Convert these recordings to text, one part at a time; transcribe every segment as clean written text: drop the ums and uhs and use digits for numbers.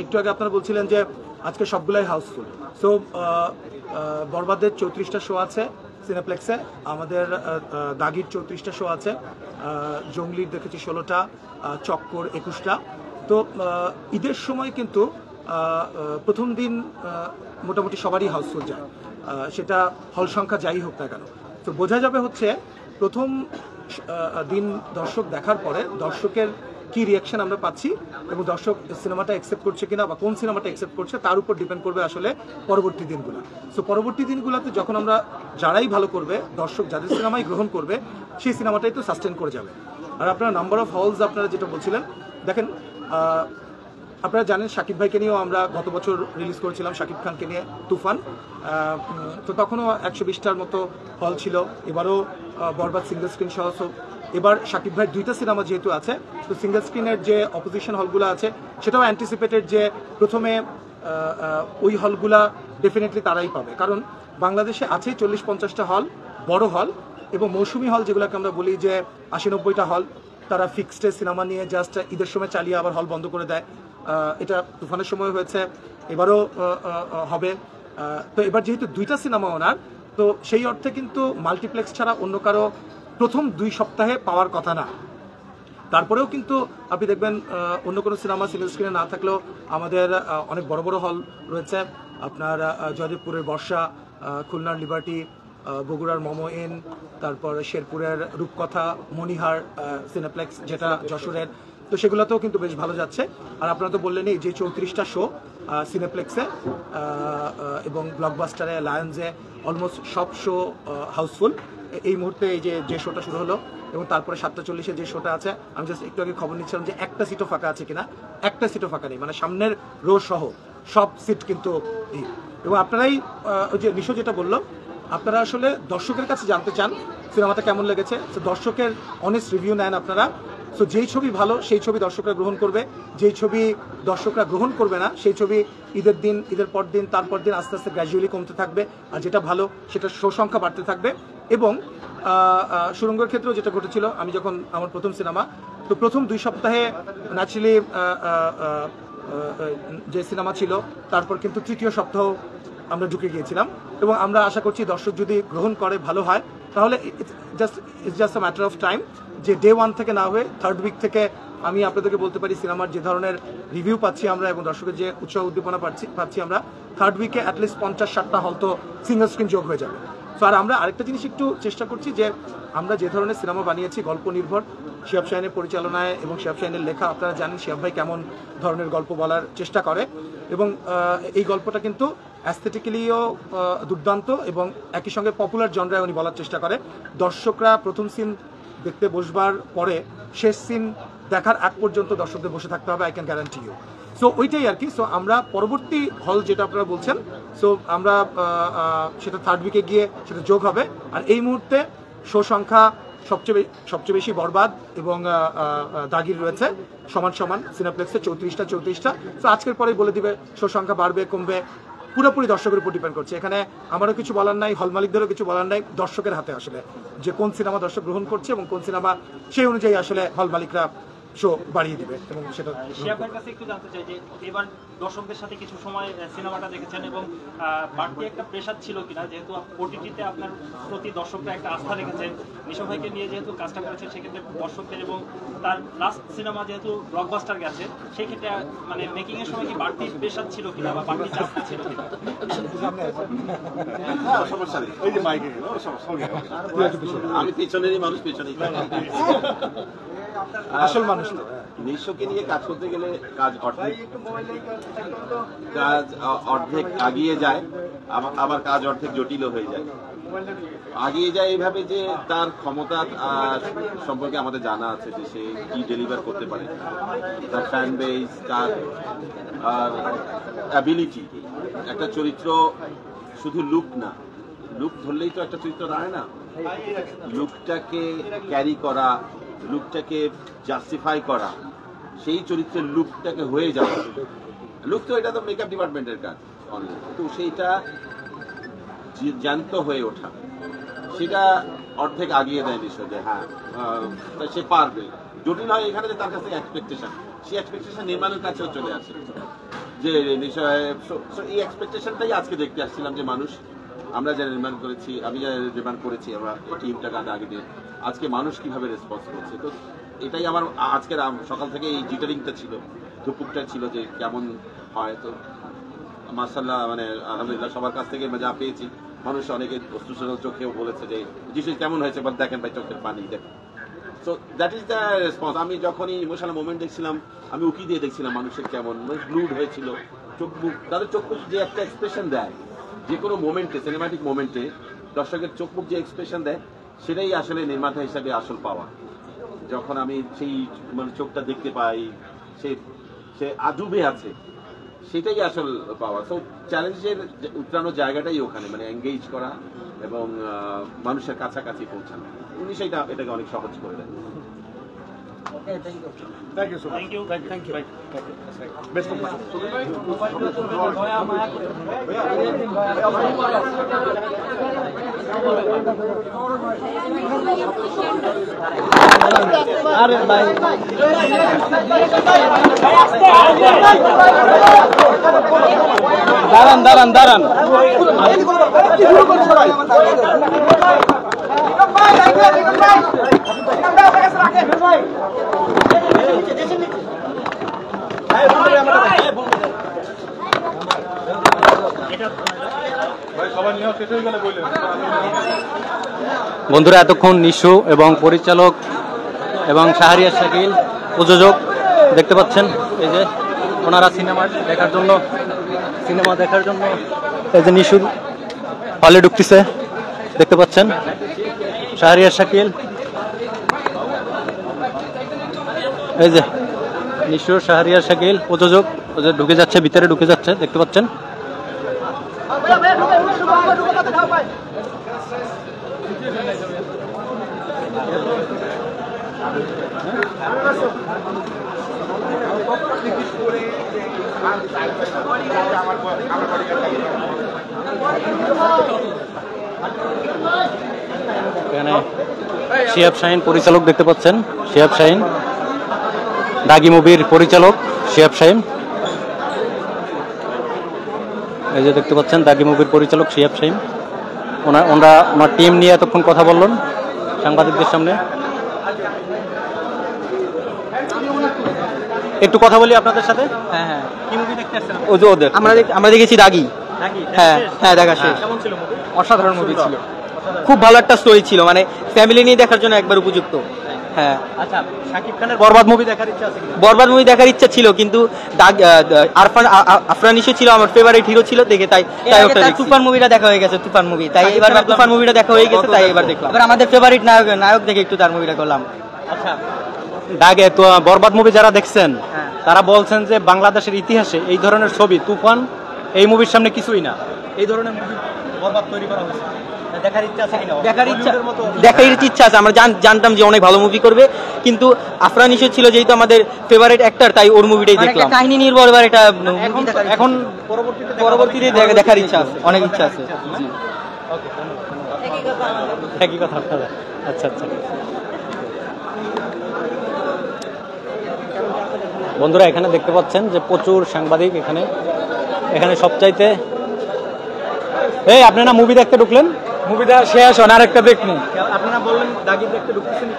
একটু আগে আপনারা বলছিলেন যে আজকে সবগুলাই হাউসফুল। সো বরবাদের 34টা শো আছে সিনেপ্লেক্সে, আমাদের দাগির 34টা শো আছে, জঙ্গলির দেখেছি 16টা, চক্কর 21টা। তো ঈদের সময় কিন্তু প্রথম দিন মোটামুটি সবারই হাউসফুল যায়, সেটা হল সংখ্যা যাই হোক না কেন। তো বোঝা যাবে হচ্ছে প্রথম দিন দর্শক দেখার পরে দর্শকের কি রিয়াকশন আমরা পাচ্ছি এবং দর্শক সিনেমাটা অ্যাকসেপ্ট করছে কিনা বা কোন সিনেমাটা অ্যাকসেপ্ট করছে তার উপর ডিপেন্ড করবে আসলে পরবর্তী দিনগুলো। সো পরবর্তী দিনগুলোতে যখন আমরা যারাই ভালো করবে, দর্শক যাদের সিনেমাই গ্রহণ করবে, সেই সিনেমাটাই তো সাস্টেন করে যাবে। আর আপনারা নাম্বার অফ হলস আপনারা যেটা বলছিলেন, দেখেন আপনারা জানেন শাকিব ভাইকে নিয়েও আমরা গত বছর রিলিজ করেছিলাম, শাকিব খানকে নিয়ে তুফান। তো তখনও 120টার মতো হল ছিল। এবারও বরবাদ সিঙ্গেল স্ক্রিন সহ। এবার শাকিব ভাইয়ের 2টা সিনেমা যেহেতু আছে, তো সিঙ্গেল স্ক্রিনের যে অপোজিশন হলগুলো আছে সেটাও অ্যান্টিসিপেটেড যে প্রথমে ওই হলগুলা ডেফিনেটলি তারাই পাবে, কারণ বাংলাদেশে আছে 40-50টা হল বড় হল, এবং মৌসুমি হল যেগুলোকে আমরা বলি যে 80-90টা হল, তারা ফিক্সড সিনেমা নিয়ে জাস্ট ঈদের সময় চালিয়ে আবার হল বন্ধ করে দেয়। এটা তুফানের সময় হয়েছে, এবারও হবে। তো এবার যেহেতু 2টা সিনেমা ওনার, তো সেই অর্থে কিন্তু মাল্টিপ্লেক্স ছাড়া অন্য কারো প্রথম 2 সপ্তাহে পাওয়ার কথা না। তারপরেও কিন্তু আপনি দেখবেন অন্য কোনো সিনেমা সিঙ্গেল স্ক্রিনে না থাকলেও আমাদের অনেক বড় বড় হল রয়েছে। আপনার জয়দেবপুরের বর্ষা, খুলনার লিবার্টি, বগুড়ার মোমো ইন, তারপর শেরপুরের রূপকথা, মণিহার সিনেপ্লেক্স যেটা যশোরের, তো সেগুলোতেও কিন্তু বেশ ভালো যাচ্ছে। আর আপনারা তো বললেনই যে 34টা শো সিনেপ্লেক্সে এবং ব্লকবাস্টারে, লায়ন্সে অলমোস্ট সব শো হাউসফুল। এই মুহূর্তে এই যে শোটা শুরু হলো এবং তারপরে 7:40-এ যে শোটা আছে, আমি জাস্ট একটু আগে খবর নিচ্ছিলাম যে একটা সিটও ফাঁকা আছে কিনা। একটা সিটও ফাঁকা নেই, মানে সামনের রো সহ সব সিট কিন্তু এই। এবং আপনারাই ওই যে নিশো যেটা বললো, আপনারা আসলে দর্শকের কাছে জানতে চান সিনেমাটা কেমন লেগেছে, তো দর্শকের অনেস্ট রিভিউ নেন আপনারা। সো যেই ছবি ভালো সেই ছবি দর্শকরা গ্রহণ করবে, যেই ছবি দর্শকরা গ্রহণ করবে না সেই ছবি ঈদের দিন, ঈদের পর দিন, তারপর দিন আস্তে আস্তে গ্র্যাজুয়ালি কমতে থাকবে। আর যেটা ভালো সেটা শো সংখ্যা বাড়তে থাকবে। এবং সুরঙ্গের ক্ষেত্রেও যেটা ঘটেছিল, আমি যখন আমার প্রথম সিনেমা, তো প্রথম 2 সপ্তাহে ন্যাচারালি যে সিনেমা ছিল, তারপর কিন্তু 3য় সপ্তাহ আমরা ঢুকে গিয়েছিলাম এবং আমরা আশা করছি দর্শক যদি গ্রহণ করে ভালো হয়, তাহলে it's just a matter of time যে ডে 1 থেকে না হয়ে 3rd উইক থেকে আমি আপনাদেরকে বলতে পারি সিনেমার যে ধরনের রিভিউ পাচ্ছি আমরা এবং দর্শকের যে উৎসাহ উদ্দীপনা পাচ্ছি আমরা, 3rd উইকে অ্যাটলিস্ট 50-60টা হল তো সিঙ্গেল স্ক্রিন যোগ হয়ে যাবে। সো আর আমরা আরেকটা জিনিস একটু চেষ্টা করছি যে আমরা যে ধরনের সিনেমা বানিয়েছি গল্প নির্ভর, শিহাব শাহিনের পরিচালনায় এবং শিহাব শাহিনের লেখা, আপনারা জানেন শিহাব ভাই কেমন ধরনের গল্প বলার চেষ্টা করে এবং এই গল্পটা কিন্তু অ্যাস্থেটিক্যালিও দুর্দান্ত এবং একই সঙ্গে পপুলার জনরায় উনি বলার চেষ্টা করে। দর্শকরা প্রথম সিন দেখতে বসবার পরে শেষ সিন দেখার আগ পর্যন্ত দর্শকদের বসে থাকতে হবে, I can guarantee you. So ওইটাই আর কি। সো আমরা পরবর্তী হল যেটা আপনারা বলছেন, সো আমরা সেটা 3rd উইকে গিয়ে সেটা যোগ হবে। আর এই মুহূর্তে শো সংখ্যা সবচেয়ে বেশি বরবাদ এবং দাগির রয়েছে সমান সমান সিনেপ্লেক্সে 34টা। তো আজকের পরেই বলে দিবে শো সংখ্যা বাড়বে কমবে, পুরোপুরি দর্শকের উপর ডিপেন্ড করছে। এখানে আমারও কিছু বলার নাই, হল মালিকদেরও কিছু বলার নাই, দর্শকের হাতে আসলে যে কোন সিনেমা দর্শক গ্রহণ করছে এবং কোন সিনেমা সেই অনুযায়ী আসলে হল মালিকরা শো বাড়িয়ে দিবে। এবং সেটা শিহাবের কাছে একটু জানতে চাই যে এবার দর্শকদের সাথে কিছু সময় সিনেমাটা দেখেছেন এবং বাড়তি একটা প্রেশার ছিল কিনা, যেহেতু ওটিটিতে আপনার প্রতি দর্শকরা একটা আস্থা রেখেছেন, নিশো ভাইকে নিয়ে যেহেতু কাজটা করেছেন, সেক্ষেত্রে দর্শকদের এবং তার লাস্ট সিনেমা যেহেতু ব্লকবাস্টার গেছে, সেই ক্ষেত্রে মানে মেকিং এর সময় কি বাড়তি প্রেশার ছিল কিনা বা বাড়তি চাপ ছিল কিনা? আমি পেছনেরই মানুষ, পেছনেই আসল মানুষ। নিশোকে নিয়ে কাজ করতে গেলে কাজ অর্ধেক আগিয়ে যায়, আবার কাজ অর্ধেক জটিল হয়ে যায়। আগিয়ে যায় এইভাবে যে তার ক্ষমতা সম্পর্কে আমাদের জানা আছে যে সে কি ডেলিভার করতে পারে, তার ফ্যান বেস, তার অ্যাবিলিটি। একটা চরিত্র শুধু লুক না, লুক ধরলেই তো একটা চরিত্র দাঁড়ায় না, লুকটাকে ক্যারি করা, লুকটাকে জাস্টিফাই করা, সেই চরিত্রের লুকটাকে হয়ে যাওয়া। লুক তো এটা তো মেকআপ ডিপার্টমেন্টের কাজ, তো সেইটা জ্যান্ত হয়ে ওঠা, সেটা অর্ধেক আগিয়ে দেয় নিশ্চয় যে হ্যাঁ সে পারবে। জটিল হয় এখানে যে তার কাছে এক্সপেকটেশন, সেই এক্সপেকটেশন নির্মাণের কাছেও চলে আসে। যে এই এক্সপেকটেশনটাই আজকে দেখতে আসছিলাম যে মানুষ, আমরা যা নির্মাণ করেছি, আমি যা নির্মাণ করেছি, আমরা টিমটাকে আগে দিয়ে আজকে মানুষ কিভাবে রেসপন্স করছে, তো এটাই আমার আজকের সকাল থেকে এই জিটারিংটা ছিল, ধুপুকটা ছিল যে কেমন হয়। তো মাশাআল্লাহ, মানে আলহামদুলিল্লাহ সবার কাছ থেকে যা পেয়েছি, মানুষ অনেকে অশ্রুসজল চোখেও বলেছে যে যিশু কেমন হয়েছে, বা দেখেন ভাই চোখের পানি দেখেন। So that is the response. আমি যখনই ইমোশনাল মোমেন্ট দেখছিলাম, আমি উকি দিয়ে দেখছিলাম মানুষের কেমন গ্লুড হয়েছিল চোখ মুখ, তাদের চোখ মুখ যে একটা এক্সপ্রেশন দেয় যে কোনো মোমেন্টে, সিনেমাটিক মোমেন্টে দর্শকের চোখ মুখ যে এক্সপ্রেশন দেয়, সেটাই আসলে নির্মাতা হিসাবে আসল পাওয়া। যখন আমি সেই মানে চোখটা দেখতে পাই, সে আজুবে আছে, সেটাই আসল পাওয়া। সো চ্যালেঞ্জের উত্তরানোর জায়গাটাই ওখানে, মানে এঙ্গেজ করা এবং মানুষের কাছাকাছি পৌঁছানো। উনি এটাকে অনেক সহজ করে দেন। Thank you so much. Thank you best of luck. আরে ভাই দাঁড়ান বন্ধুরা, এতক্ষণ নিশু এবং পরিচালক এবং শাহরিয়ার শাকিল প্রযোজক দেখতে পাচ্ছেন, এই যে ওনারা সিনেমা দেখার জন্য এই যে নিশু হলে ঢুকতেছে, দেখতে পাচ্ছেন শাহরিয়ার শাকিল, এই যে নিশু শাহরিয়ার শাকিল প্রযোজক ঢুকে যাচ্ছে, ভিতরে ঢুকে যাচ্ছে, দেখতে পাচ্ছেন। এখানে শিহাব শাহিন পরিচালক দেখতে পাচ্ছেন, শিহাব শাহিন দাগি মুভির পরিচালক শিহাব শাহিন, এই যে দেখতে পাচ্ছেন দাগি মুভির পরিচালক শিহাব শাহিন। ওনার টিম নিয়ে এতক্ষণ কথা বললেন সাংবাদিকদের সামনে। একটু কথা বলি আপনাদের সাথে। হ্যাঁ, কি মুভি দেখতে আসছেন? ওদের আমরা দেখেছি দাগি। হ্যাঁ, দেখা শেষ। কেমন ছিল মুভি? অসাধারণ মুভি ছিল, খুব ভালো একটা স্টোরি ছিল, মানে ফ্যামিলি নিয়ে দেখার জন্য একবার উপযুক্ত। হ্যাঁ, আচ্ছা, শাকিব খানের বরবাদ মুভি দেখার ইচ্ছা আছে? বরবাদ মুভি দেখার ইচ্ছা ছিল, কিন্তু আফরান নিশো ছিল আমার ফেভারিট হিরো ছিল, দেখে তাই তুফান মুভিটা দেখা হয়ে গেছে, তুফান মুভি, তাই এবার তুফান মুভিটা দেখা হয়ে গেছে, তাই এবার দেখলাম। এবার আমাদের ফেভারিট নায়ক দেখে একটু তার মুভিটা করলাম। আচ্ছা, দাগে তো বরবাদ মুভি যারা দেখছেন তারা বলছেন যে বাংলাদেশের ইতিহাসে এই ধরনের ছবি, তুফান এই মুভির সামনে কিছুই না, এই ধরনের মুভি বরবাদ তৈরি করা হয়েছে। দেখার ইচ্ছা আছে, আমরা জানতাম যে অনেক ভালো মুভি করবে, কিন্তু আফরান নিশো ছিল যেহেতু আমাদের ফেভারিট অ্যাক্টর, তাই ওর মুভিটাই দেখলাম। কাহিনী নির্ভর, এবার এটা এখন পরবর্তীতে দেখার ইচ্ছা আছে, অনেক ইচ্ছা আছে। একই কথা আপনারা। আচ্ছা, বন্ধুরা, এখানে দেখতে পাচ্ছেন যে প্রচুর সাংবাদিক এখানে সবচাইতে। এই আপনারা মুভি দেখতে ঢুকলেন? মুভিটা শেষ হন, আরেকটা দেখবো। আপনারা বললেন দাগি দেখতে ঢুকতেছেন,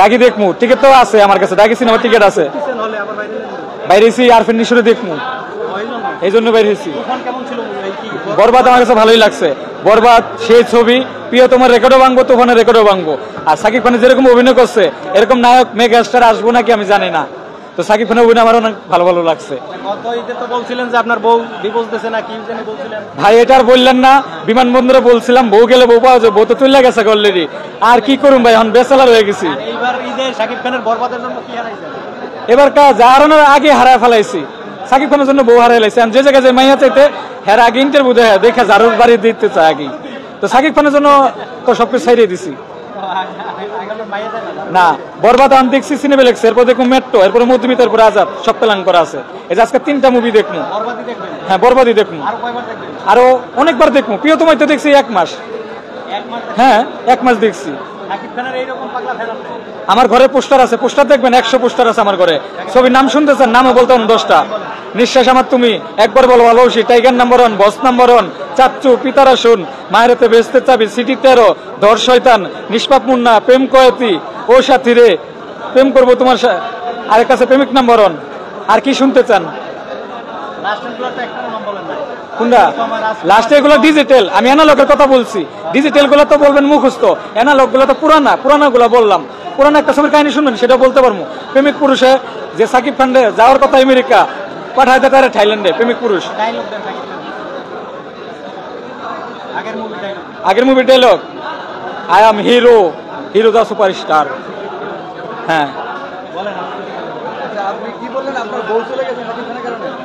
দাগি দেখবো, টিকিট তো আছে আমার কাছে, দাগি সিনেমার টিকিট আছে, বাইরেছি আরফিন নিশুরে দেখবো, এই জন্য বাইরে হয়েছি। বরবাদ আমার কাছে ভালোই লাগছে, বরবাদ সেই ছবি, প্রিয় তোমার রেকর্ডও ভাঙবো, তুফানের রেকর্ডও ভাঙবো। আর সাকিব খানের যেরকম অভিনয় করছে, এরকম নায়ক মেগা স্টার আসবো নাকি আমি জানি না, তো সাকিব খানের অভিনয় আমার অনেক ভালো লাগছে। বলছিলেন যে আপনার বউ ডিভোর্স দিয়েছে না কি জানি বলছিলেন? ভাই, এটা আর বললেন না, বিমানবন্দরে বলছিলাম বউ গেলে বউ পাওয়া যায়, বউ তো চলে গেছে অলরেডি, আর কি করুন ভাই, এখন বেচালার হয়ে গেছি। এইবার ঈদে সাকিব খানের বরবাদের জন্য কি হারাইছেন? এবার যা হারানোর আগে হারায় ফেলাইছি, সাকিব খানের জন্য বউ হারাই লাইছি। যে জায়গায় যে মাইয়া চাইতে হ্যাঁ আগে ইন্টারভিউ দেখা জারুর বাড়ি দিতে চায় আগে, তো সাকিব খানের জন্য তো সবকিছু ছাড়িয়ে দিছি। না, বরবাদ আমি দেখছি সিনেপ্লেক্স, এরপর দেখুন মেট্রো, এরপরে মধুমিতা, এরপর আজাদ, সব প্ল্যান করা আছে। এই যে আজকে 3টা মুভি দেখবো। হ্যাঁ, বরবাদই দেখবো, আরো অনেকবার দেখবো। প্রিয় তোমায় তো দেখছি 1 মাস। হ্যাঁ, 1 মাস দেখছি। আমার ঘরে পোস্টার আছে, পোস্টার দেখবেন, 100 পোস্টার আছে আমার ঘরে। ছবির নাম শুনতেছেন? নামও বলতে 10টা। নিঃশ্বাস আমার তুমি, একবার বলো ভালোবাসি, টাইগার নাম্বার 1, বস নাম্বার 1, চাচ্চু, পিতারা শুন, মায়েরাতে বেসতে চাবি, সিটি 13, ধর শয়তান, নিষ্পাপ মুন্না, প্রেম কয়েতি, ও সাথী রে, প্রেম করবো তোমার আরেক কাছে প্রেমিক নাম্বার 1। আর কি শুনতে চান? কোনটা লাস্টে? এগুলো ডিজিটাল, আমি অ্যানালগের কথা বলছি। ডিজিটাল গুলো তো বলবেন মুখস্থ, অ্যানালগ গুলো তো পুরানা গুলো বললাম। পুরানো একটা ছবির কাহিনী শুনবেন, সেটা বলতে পারবো। প্রেমিক পুরুষে যে সাকিব খানরে যাওয়ার কথা আমেরিকা, পাঠাইতে পারে থাইল্যান্ডে, প্রেমিক পুরুষ। আগের movie dialogue, I am hero, hero the superstar. হ্যাঁ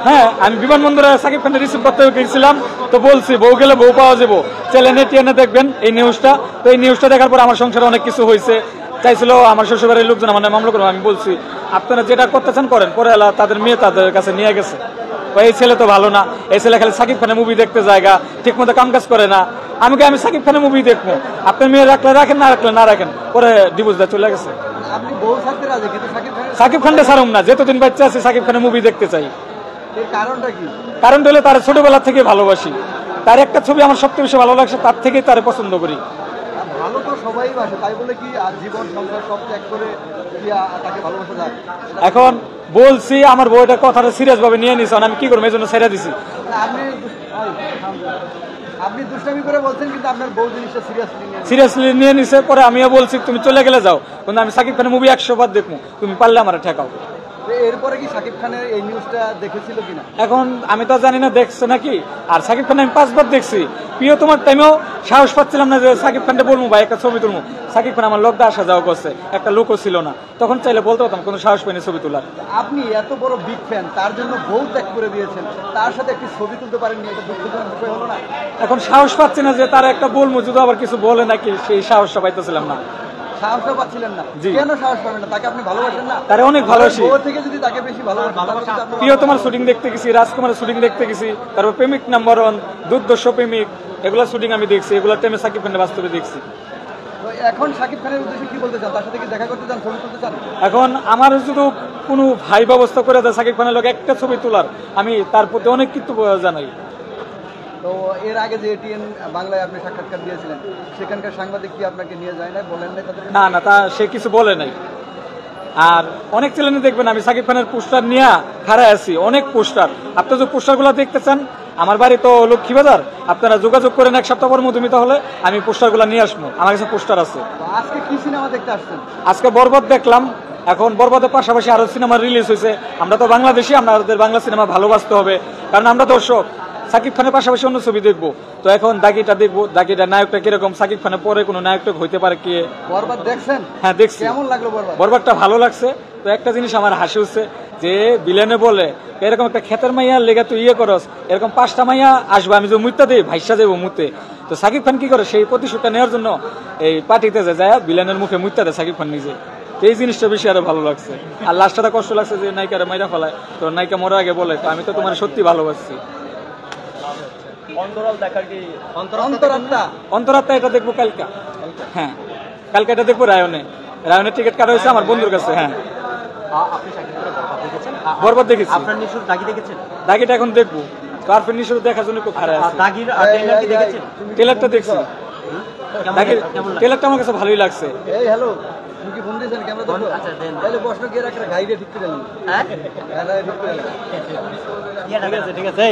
হ্যাঁ, আমি বিমানবন্দরে সাকিব খানকে রিসিভ করতে গেছিলাম, তো বলছি বউ গেলে বউ পাওয়া যাবো, চ্যানেলে টিএনএ দেখবেন এই নিউজটা। তো এই নিউজটা দেখার পর আমার সংসারে অনেক কিছু হয়েছে, চাইছিল আমার শ্বশুরবাড়ির লোকজন আমার মামলা করবো। আমি বলছি আপনারা যেটা করতে চান করেন, পরে তাদের মেয়ে তাদের কাছে নিয়ে গেছে। এই ছেলে তো ভালো না, এই ছেলে খালি সাকিব খানের মুভি দেখতে জায়গা, ঠিক মতো কাম কাজ করে না। আমি সাকিব খানের মুভি দেখবো, আপনার মেয়ে রাখলে রাখেন, না রাখলে না রাখেন। পরে ডিভোর্স দিয়ে চলে গেছে। সাকিব খানটা ছাড়ুম না, যতদিন বাচ্চা আছে সাকিব খানের মুভি দেখতে চাই। কারণটা হলো তার ছোটবেলা থেকে ভালোবাসি, তার একটা ছবি আমার সবচেয়ে বেশি ভালো লাগছে, তার থেকেই তারে পছন্দ করি। ভালো তো সবাই বাসে, তাই বলে কি জীবন সংসার সব ত্যাগ করে কি তাকে ভালোবাসা যায়? এখন বলছি আমার বউটা কথাটা সিরিয়াস ভাবে নিয়ে নিছে, আমি কি করবো, এই জন্য ছেড়ে দিছি। আপনি দুষ্টামি করে বলছেন, কিন্তু আপনার বউ জিনিসটা সিরিয়াসলি নিয়ে নিছে। পরে আমিও বলছি তুমি চলে গেলে যাও, কিন্তু আমি সাকিব খানের মুভি 100 বার দেখবো, তুমি পারলে আমার ঠেকাও। এরপরে কি সাকিব খানের এই নিউজটা দেখেছিল কিনা? এখন আমি তো জানি না দেখছে নাকি। আর সাকিব খান আমি 5 বার দেখছি। প্রিয় তোমার টাইমেও সাহস পাচ্ছিলাম না যে সাকিব খানকে বলবো ভাই একটা ছবি তুলবো। সাকিব খান আমার লোকটা আসা যাওয়া করছে, একটা লোকও ছিল না, তখন চাইলে বলতে হতাম, কোনো সাহস পাইনি ছবি তোলার। আপনি এত বড় বিগ ফ্যান, তার জন্য বউ ত্যাগ করে দিয়েছেন, তার সাথে একটি ছবি তুলতে পারেননি, এটা দুঃখজনক বিষয় হলো না? এখন সাহস পাচ্ছি না যে তার একটা বলবো, যদি আবার কিছু বলে নাকি, সেই সাহসটা পাইতেছিলাম না। সাহসটা পাচ্ছিলেন না? কেন সাহস পাবেন না? তাকে আপনি ভালোবাসেন না? তারে অনেক ভালোবাসি। বউ থেকে যদি তাকে বেশি ভালোবাসেন, প্রিয় তোমার শুটিং দেখতে গেছি, রাজকুমারের শুটিং দেখতে গেছি, তারপর প্রেমিক নাম্বার 1, দুর্দর্শ প্রেমিক, এগুলা শুটিং আমি দেখছি, এগুলা টাইমে সাকিব খানের বাস্তবে দেখছি। এখন সাকিব খানের উদ্দেশ্যে কি বলতে চান? তার সাথে কি দেখা করতে চান, ছবি তুলতে চান? এখন আমার যদি কোনো ভাই ব্যবস্থা করে দেয় সাকিব খানের লোক একটা ছবি তোলার, আমি তার প্রতি অনেক কিছু জানাই। তো এর আগে যে এটিএন বাংলায় আপনি সাক্ষাৎকার দিয়েছিলেন, সেখানকার সাংবাদিক কি আপনাকে নিয়ে যায় না, বলেন নাই তাদের? না না, তা সে কিছু বলে নাই। আর অনেক চ্যানেলে দেখবেন আমি সাকিব খানের পোস্টার নিয়ে খাড়ায় আছি, অনেক পোস্টার। আপনারা যে পোস্টারগুলো দেখতে চান, আমার বাড়ি তো লক্ষ্মীবাজার, আপনারা যোগাযোগ করেন 1 সপ্তাহ পর মধুমিতা তাহলে আমি পোস্টারগুলো নিয়ে আসবো, আমার কাছে পোস্টার আছে। আজকে কি সিনেমা দেখতে আসছেন? আজকে বরবাদ দেখলাম। এখন বরবাদের পাশাপাশি আরো সিনেমা রিলিজ হয়েছে। আমরা তো বাংলাদেশি, আমাদের বাংলা সিনেমা ভালোবাসতে হবে, কারণ আমরা দর্শক। সাকিব খানের পাশাপাশি অন্য ছবি দেখবো, তো এখন দাগিটা দেখবো, দাগিটা নায়কটা কিরকম, সাকিব খানের পরে কোনো নায়কটা হইতে পারে কি। বরবাদ দেখছেন? হ্যাঁ দেখছি। কেমন লাগলো বরবাদ? বরবাদটা ভালো লাগছে। তো একটা জিনিস আমার হাসি হচ্ছে যে বিলেনে বলে এরকম একটা ক্ষেতের মাইয়া লেগে তুই ইয়ে করস, এরকম 5টা মাইয়া আসবে, আমি যে মুইতা দেই ভাইসা দেবো মুতে। তো সাকিব খান কি করে, সেই প্রতিশোধটা নেওয়ার জন্য এই পার্টিতে যায় বিলেনের মুখে মুইতা দেয় সাকিব খান নিজে। এই জিনিসটা বেশি আরো ভালো লাগছে। আর লাস্টটা কষ্ট লাগছে যে নায়িকারা মাইরা ফেলায়, তো নায়িকা মরার আগে বলে তো আমি তো তোমার সত্যি ভালোবাসছি। অন্তরাত্মা এটা দেখবো কালকা। হ্যাঁ কালকে এটা দেখবো রায়নের টিকিট কাটা হয়েছে আমার বন্ধুর কাছে। হ্যাঁ বরবাদ দেখেছি। আপনার নিশুর দাগি দেখেছেন? দাগিটা এখন দেখবো, তারপর নিশুর দেখার জন্য খুব খারাপ আছে। দাগির ট্রেলার কি দেখেছেন? ট্রেলারটা দেখছি, ট্রেলারটা আমার কাছে ভালোই লাগছে। এই হ্যালো, তুমি কি ফোন দিয়েছেন ক্যামেরা দেখো? আচ্ছা দেন, তাহলে প্রশ্ন কি রাখা গাইডে ঠিক করে নিন। হ্যাঁ ঠিক আছে ঠিক আছে।